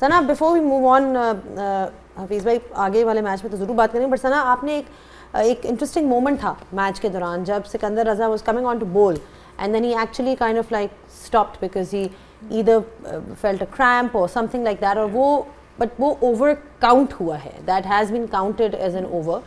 Sana, before we move on, Hafeez भाई आगे वाले मैच में तो ज़रूर बात करेंगे, बट सना आपने एक इंटरेस्टिंग मोमेंट था मैच के दौरान जब Sikandar Raza was coming on to bowl and then he actually kind of like stopped because he either felt a cramp और समथिंग लाइक दैट, और वो ओवर काउंट हुआ है, that has been counted as an over.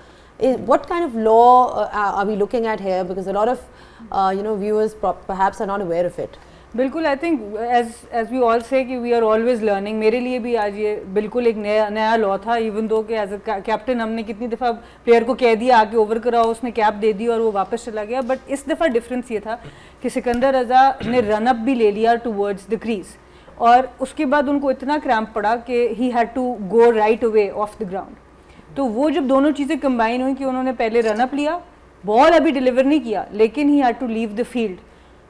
What kind of law are we looking at here? Because a lot of viewers perhaps are not aware of it. बिल्कुल, I think as we all say कि we are always learning. मेरे लिए भी आज ये बिल्कुल एक नया लॉ था, इवन दो कि एज अ कैप्टन हमने कितनी दफ़ा प्लेयर को कह दिया आके ओवर कराओ, उसने कैप दे दी और वो वापस चला गया. बट इस दफ़ा डिफरेंस ये था कि सिकंदर रजा ने रन अप भी ले लिया टूवर्ड्स द क्रीज, और उसके बाद उनको इतना क्रैम्प पड़ा कि he had to go right away off the ground. तो वो जब दोनों चीज़ें कंबाइन हुई कि उन्होंने पहले रन अप लिया, बॉल अभी डिलीवर नहीं किया, लेकिन he had to leave the field.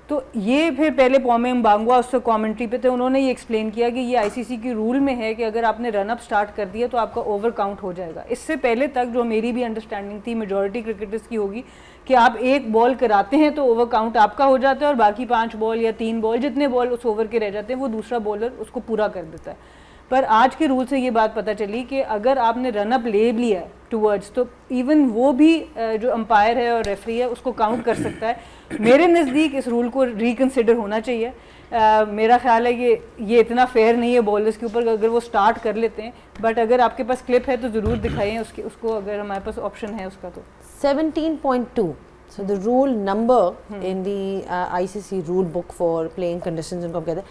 तो ये फिर पहले पॉमे म्बांगवा उससे कमेंट्री पे थे, उन्होंने ये एक्सप्लेन किया कि ये आईसीसी की रूल में है कि अगर आपने रन अप स्टार्ट कर दिया तो आपका ओवर काउंट हो जाएगा. इससे पहले तक जो मेरी भी अंडरस्टैंडिंग थी मेजॉरिटी क्रिकेटर्स की होगी कि आप एक बॉल कराते हैं तो ओवर काउंट आपका हो जाता है और बाकी 5 बॉल या 3 बॉल जितने बॉल उस ओवर के रह जाते हैं वो दूसरा बॉलर उसको पूरा कर देता है. पर आज के रूल से ये बात पता चली कि अगर आपने रन अप ले लिया है टूवर्ड्स, तो इवन वो भी जो अंपायर है और रेफरी है उसको काउंट कर सकता है. मेरे नज़दीक इस रूल को रिकन्सिडर होना चाहिए. मेरा ख्याल है कि ये इतना फेयर नहीं है बॉलर्स के ऊपर अगर वो स्टार्ट कर लेते हैं. बट अगर आपके पास क्लिप है तो ज़रूर दिखाइए उसको अगर हमारे पास ऑप्शन है उसका. तो 17.2, so the rule number in the ICC rule book for playing conditions, इनको हम कहते हैं,